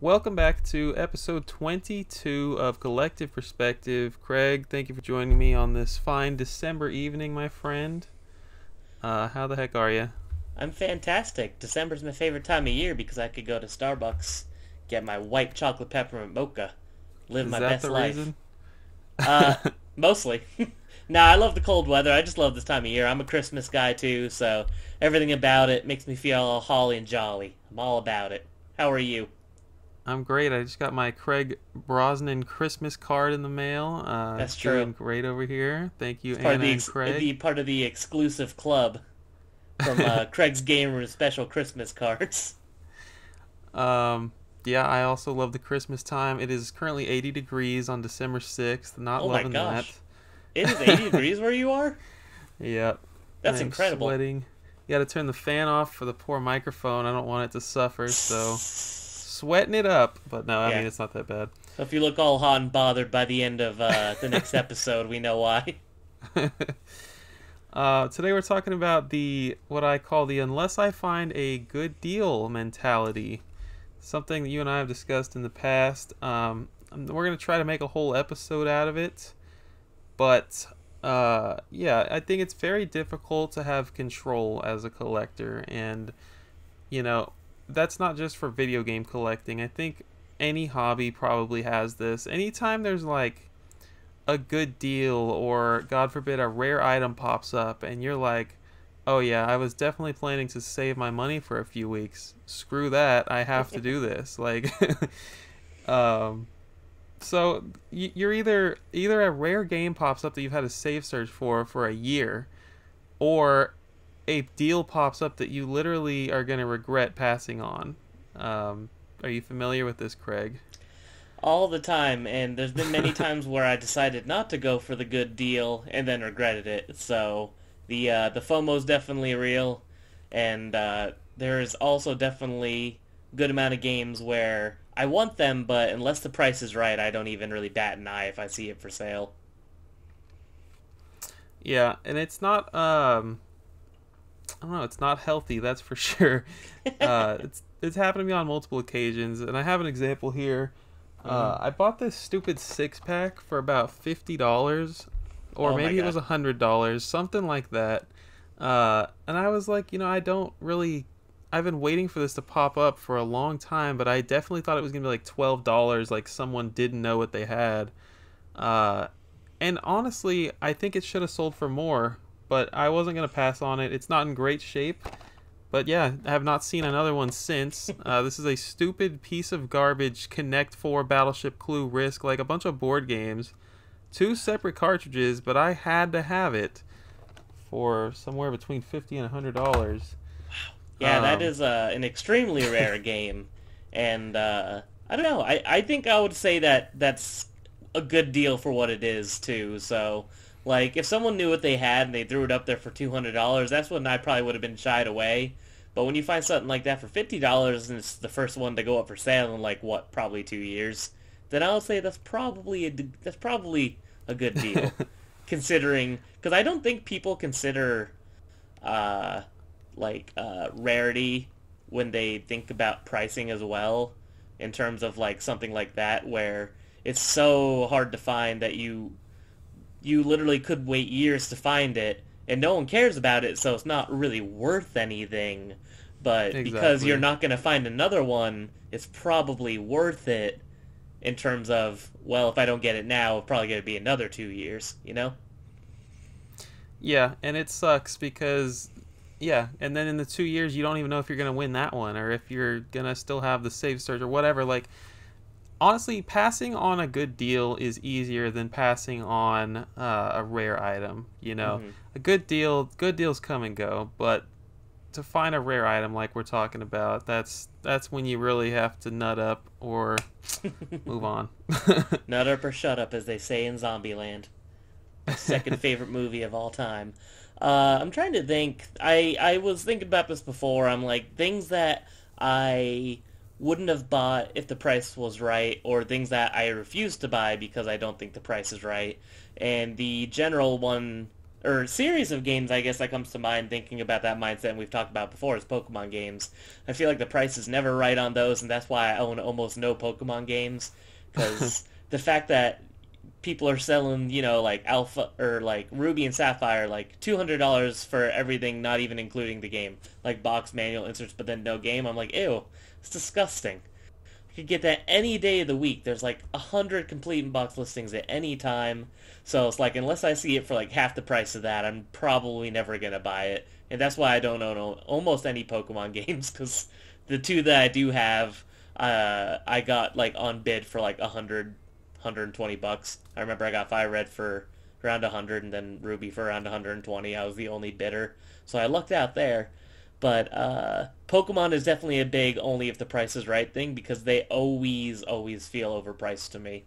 Welcome back to episode 22 of Collective Perspective. Craig, thank you for joining me on this fine December evening, my friend. How the heck are you? I'm fantastic. December's my favorite time of year because I could go to Starbucks, get my white chocolate peppermint mocha, live Is my that best the life. reason? Uh, Mostly. Nah, I love the cold weather. I just love this time of year. I'm a Christmas guy too, so everything about it makes me feel all holly and jolly. I'm all about it. How are you? I'm great. I just got my Craig Brosnan Christmas card in the mail. That's It's true. doing great over here. Thank you, It's part of Anna the and Craig. part of the exclusive club from Craig's Gamer special Christmas cards. um, yeah, I also love the Christmas time. It is currently 80 degrees on December 6th. Not Oh my loving that. gosh. It is 80 degrees where you are? Yep. That's I'm incredible. sweating. You got to turn the fan off for the poor microphone. I don't want it to suffer, so sweating it up. But no, I mean Yeah. it's not that bad. So if you look all hot and bothered by the end of the next episode, we know why. Today we're talking about the what I call the unless I find a good deal mentality. Something that you and I have discussed in the past. We're gonna try to make a whole episode out of it, but yeah, I think it's very difficult to have control as a collector, and you know, that's not just for video game collecting. I think any hobby probably has this. Anytime there's like a good deal or God forbid a rare item pops up and you're like, "Oh yeah, I was definitely planning to save my money for a few weeks. Screw that. I have to do this." Like um so you're either a rare game pops up that you've had a save search for a year, or a deal pops up that you literally are going to regret passing on. Are you familiar with this, Craig? All the time, and there's been many times where I decided not to go for the good deal and then regretted it. So the FOMO is definitely real, and there is also definitely a good amount of games where I want them, but unless the price is right, I don't even really bat an eye if I see it for sale. Yeah, and it's not I don't know, it's not healthy, that's for sure. It's happened to me on multiple occasions, and I have an example here. Hmm. I bought this stupid six pack for about $50, or Oh my maybe it was god. $100, something like that. And I was like, I don't really. I've been waiting for this to pop up for a long time, but I definitely thought it was gonna be like $12, like someone didn't know what they had. Uh, and honestly, I think it should have sold for more, but I wasn't gonna pass on it. It's not in great shape, but yeah, I have not seen another one since. This is a stupid piece of garbage. Connect Four, Battleship Clue, Risk, like a bunch of board games, two separate cartridges, but I had to have it for somewhere between $50 and $100. Yeah, that Um, is an extremely rare game, and I don't know. I think I would say that that's a good deal for what it is too. So, like, if someone knew what they had and they threw it up there for $200, that's when I probably would have been shied away. But when you find something like that for $50 and it's the first one to go up for sale in like what, probably 2 years, then I'll say that's probably a good deal, considering because I don't think people consider uh, rarity when they think about pricing as well, in terms of like something like that where it's so hard to find that you literally could wait years to find it and no one cares about it, so it's not really worth anything. But because you're exactly. not going to find another one, it's probably worth it in terms of, well, if I don't get it now, it's probably going to be another 2 years, you know? Yeah, and it sucks because, yeah, and then in the 2 years, you don't even know if you're gonna win that one or if you're gonna still have the save search or whatever. Like, honestly, passing on a good deal is easier than passing on a rare item. Hmm. A good deals come and go, but to find a rare item like we're talking about, that's when you really have to nut up or move on. Nut up or shut up, as they say in Zombieland. My second favorite movie of all time. I'm trying to think. I was thinking about this before. I'm like things that I wouldn't have bought if the price was right, or things that I refuse to buy because I don't think the price is right. And the general one or series of games, I guess, that comes to mind thinking about that mindset and we've talked about before is Pokemon games. I feel like the price is never right on those, and that's why I own almost no Pokemon games. Because the fact that people are selling, like Alpha or like Ruby and Sapphire, like $200 for everything, not even including the game, like box manual inserts, but then no game. I'm like, ew, it's disgusting. You could get that any day of the week. There's like 100 complete in box listings at any time. So it's like, unless I see it for like half the price of that, I'm probably never gonna buy it. And that's why I don't own almost any Pokemon games, because the two that I do have, I got like on bid for like 120 bucks. I remember I got Fire Red for around 100 and then Ruby for around 120. I was the only bidder. So I lucked out there. But Pokemon is definitely a big only if the price is right thing because they always, always feel overpriced to me.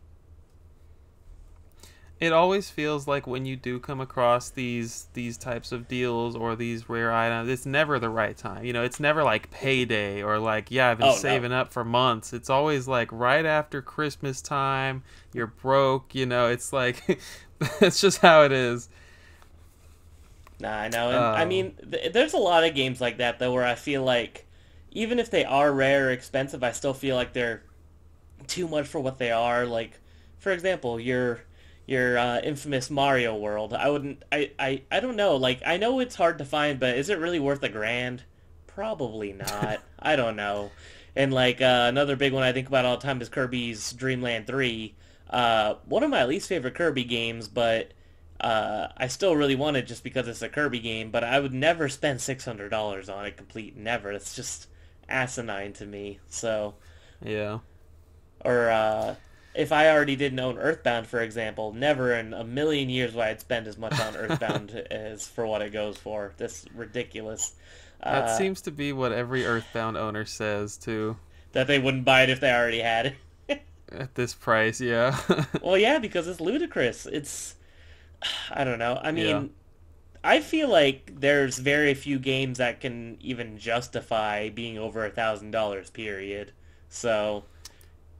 It always feels like when you do come across these types of deals or these rare items, it's never the right time. It's never like payday or like, yeah, I've been Oh, no. saving up for months. It's always like right after Christmas time, you're broke, it's like it's just how it is. Nah, I know. And I Um, mean, there's a lot of games like that, though, where I feel like even if they are rare or expensive, I still feel like they're too much for what they are. Like, for example, your infamous Mario World. I wouldn't. I don't know. Like, I know it's hard to find, but is it really worth $1,000? Probably not. I don't know. And like another big one I think about all the time is Kirby's Dream Land 3. One of my least favorite Kirby games, but I still really want it just because it's a Kirby game. But I would never spend $600 on it complete. Never. It's just asinine to me. So. yeah. Or if I already didn't own Earthbound, for example, never in a million years would I spend as much on Earthbound as for what it goes for. That's ridiculous. That Uh, seems to be what every Earthbound owner says too that they wouldn't buy it if they already had it. at this price, yeah. Well, yeah, because it's ludicrous. I don't know. I Yeah. mean, I feel like there's very few games that can even justify being over $1,000, period. So,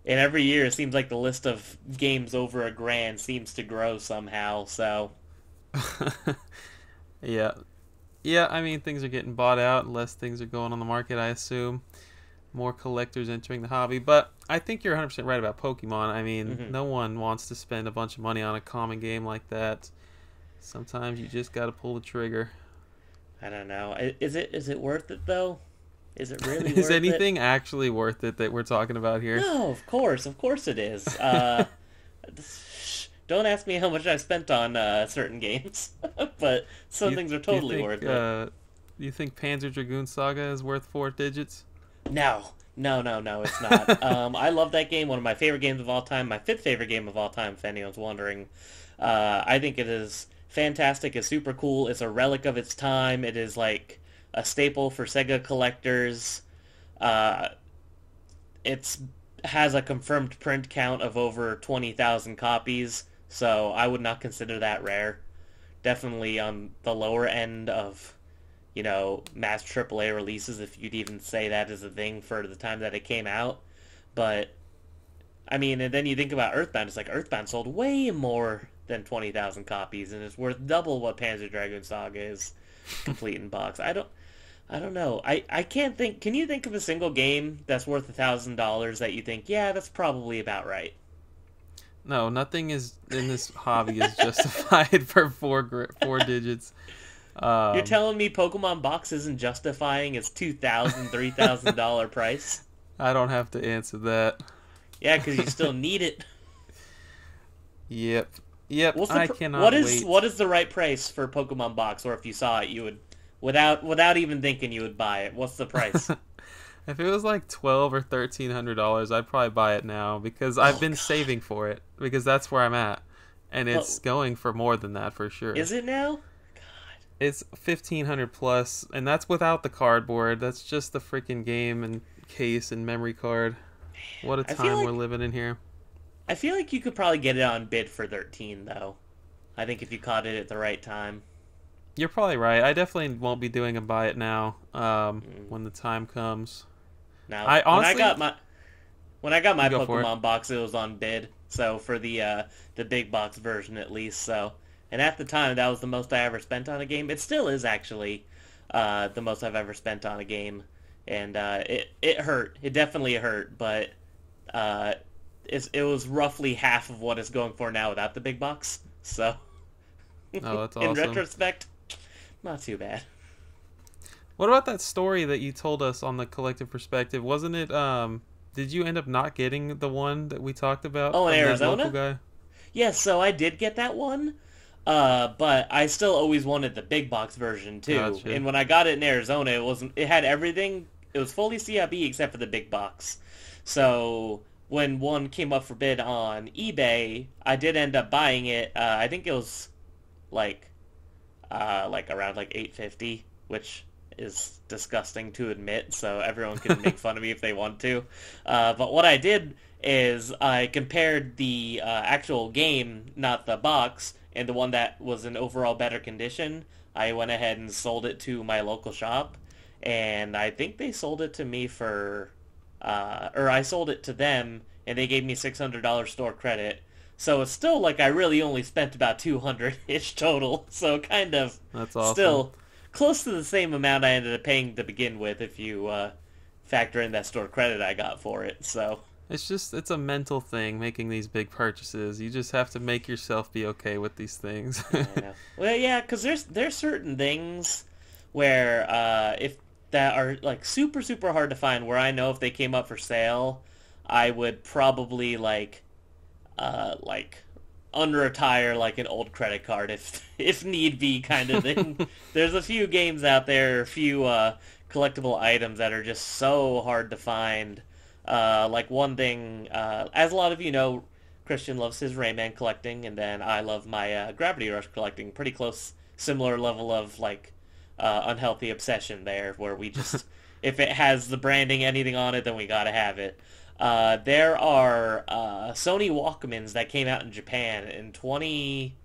and every year it seems like the list of games over $1,000 seems to grow somehow. So, Yeah. Yeah, I mean things are getting bought out, less things are going on the market, I assume. More collectors entering the hobby, but I think you're 100% right about Pokemon. I mean, mhm. no one wants to spend a bunch of money on a common game like that. Sometimes you just got to pull the trigger. I don't know. Is it worth it though? Is it really Is worth it? anything actually worth it that we're talking about here? No, of course it is. Don't ask me how much I spent on certain games, but Do some you, things are do you totally think worth it. Panzer Dragoon Saga is worth 4 digits? No, no, no, no, it's not. I love that game. One of my favorite games of all time. My fifth favorite game of all time, if anyone's wondering. I think it is fantastic. It's super cool. It's a relic of its time. It is like a staple for Sega collectors. Uh, it's has a confirmed print count of over 20,000 copies, so I would not consider that rare. Definitely on the lower end of, mass AAA releases, if you'd even say that is a thing for the time that it came out. But, I mean, and then you think about Earthbound, it's like Earthbound sold way more than 20,000 copies, and it's worth double what Panzer Dragoon Saga is complete in box. I don't know. I can't think. Can you think of a single game that's worth $1,000 that you think, yeah, that's probably about right? No, nothing is in this hobby is justified for 4 digits. You're Um, telling me Pokemon Box isn't justifying its $2,000, $3,000 price? I don't have to answer that. Yeah, because you still need it. Yep. Yep, What's I what cannot is wait. what is the right price for Pokemon Box? Or if you saw it, you would, without even thinking, you would buy it. What's the price? If it was like $1,200 or $1,300, I'd probably buy it now because I've Oh been God. saving for it because that's where I'm at, and What it's going for more than that for sure. is it now? It's 1,500 plus, and that's without the cardboard. That's just the freaking game and case and memory card. What a I feel time we're like living in here. I feel like you could probably get it on bid for 13 though. I think if you caught it at the right time. You're probably right. I definitely won't be doing a buy it now. Mm. When the time comes. Now, I honestly, when I got my go for it. Pokemon box, it was on bid. So for the big box version at least. So And at the time, that was the most I ever spent on a game. It still is actually the most I've ever spent on a game, and it hurt. It definitely hurt, but uh, it was roughly half of what it's going for now without the big box. So, Oh, that's in awesome. retrospect, not too bad. What about that story that you told us on the collective perspective? Wasn't it did you end up not getting the one that we talked about Oh, in from that local Arizona? guy? Yes, so I did get that one, but I still always wanted the big box version too. Gotcha. And when I got it in Arizona, it had everything. It was fully CIB except for the big box. So when one came up for bid on eBay, I did end up buying it. I think it was like like around like 850, which is disgusting to admit, so everyone can make fun of me if they want to. But what I did is I compared the actual game, not the box, and the one that was in overall better condition. I went ahead and sold it to my local shop, and I think they sold it to me for, or I sold it to them, and they gave me $600 store credit. So it's still like I really only spent about 200-ish total. So kind of That's awesome. still close to the same amount I ended up paying to begin with if you factor in that store credit I got for it. So It's a mental thing making these big purchases. You just have to make yourself be okay with these things. I know. Well, yeah, because there's certain things where if that are like super super hard to find, where I know if they came up for sale, I would probably like unretire like an old credit card if if need be kind of thing. There's a few games out there, a few collectible items that are just so hard to find. Like one thing, as a lot of you know, Christian loves his Rayman collecting, and then I love my Gravity Rush collecting. Pretty close, similar level of like unhealthy obsession there, where we just if it has the branding anything on it, then we gotta have it. There are Sony Walkmans that came out in Japan in 20.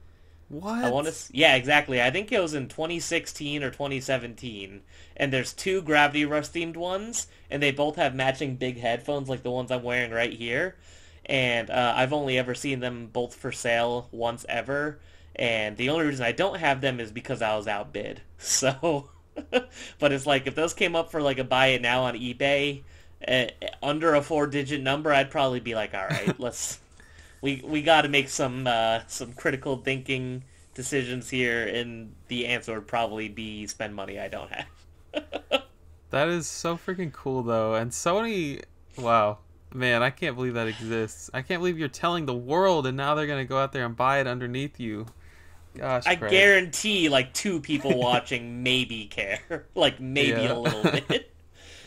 I want to. What? Yeah, exactly. I think it was in 2016 or 2017. And there's two Gravity Rush themed ones, and they both have matching big headphones like the ones I'm wearing right here. And I've only ever seen them both for sale once ever. And the only reason I don't have them is because I was outbid. So, but it's like if those came up for like a buy it now on eBay, under a four-digit number, I'd probably be like, all right, let's we got to make some critical thinking decisions here, and the answer would probably be spend money I don't have. That is so freaking cool though. And Sony, wow. Man, I can't believe that exists. I can't believe you're telling the world and now they're going to go out there and buy it underneath you. Gosh, I Craig. guarantee like two people watching maybe care, like maybe a Yeah. little bit.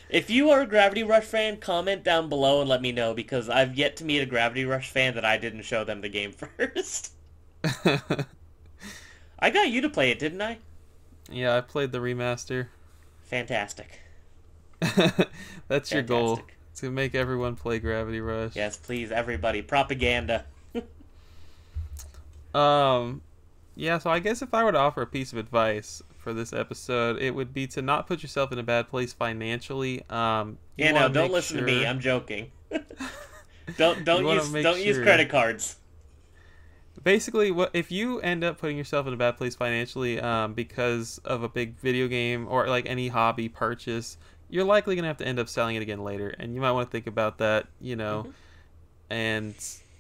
If you are a Gravity Rush fan, comment down below and let me know because I've yet to meet a Gravity Rush fan that I didn't show them the game first. I got you to play it, didn't I? Yeah, I played the remaster. Fantastic. That's your goal, Fantastic. to make everyone play Gravity Rush. Yes, please, everybody. Propaganda. Um, yeah, so I guess if I were to offer a piece of advice for this episode, it would be to not put yourself in a bad place financially. You Yeah, want no, to don't make listen to me. sure I'm joking. Don't you want to use make don't use sure. credit cards. Basically, what if you end up putting yourself in a bad place financially because of a big video game or like any hobby purchase, you're likely gonna have to end up selling it again later, and you might want to think about that, Hmm. and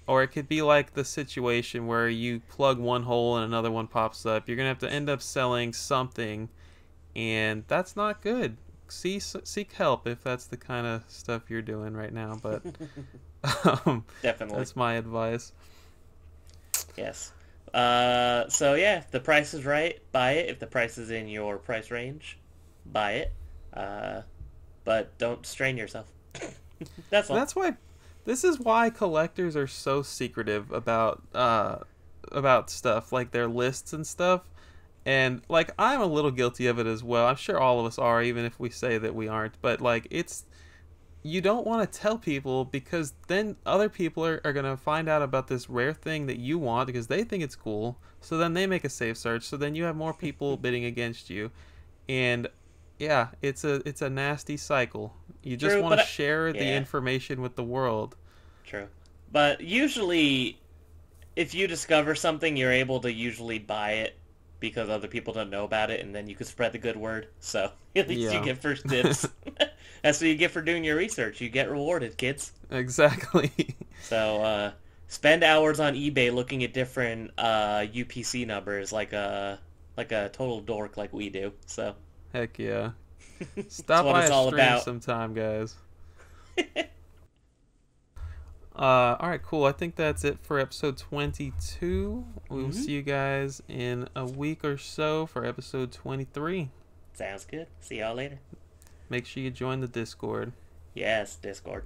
or it could be like the situation where you plug one hole and another one pops up. You're gonna have to end up selling something, and that's not good. Seek help if that's the kind of stuff you're doing right now. But um, Definitely. that's my advice. Yes. So yeah, if the price is right, buy it. If the price is in your price range, buy it. Uh, but don't strain yourself. That's all. That's why this is why collectors are so secretive about stuff like their lists and stuff. And like I'm a little guilty of it as well. I'm sure all of us are, even if we say that we aren't. But like it's you don't want to tell people because then other people are going to find out about this rare thing that you want because they think it's cool. So then they make a safe search. So then you have more people bidding against you. And yeah, it's a nasty cycle. You just True, want but to share the yeah, information with the world. true. But usually, if you discover something, you're able to usually buy it because other people don't know about it, and then you can spread the good word. So at least you Yeah. get first dibs. That's what you get for doing your research. You get rewarded, kids. Exactly. So spend hours on eBay looking at different UPC numbers like a total dork like we do. So Heck yeah. that's Stop what by it's a all stream about. sometime, guys. All right, cool. I think that's it for episode 22. We will see you guys in a week or so for episode 23. Sounds good. See y'all later. Make sure you join the Discord. Yes, Discord.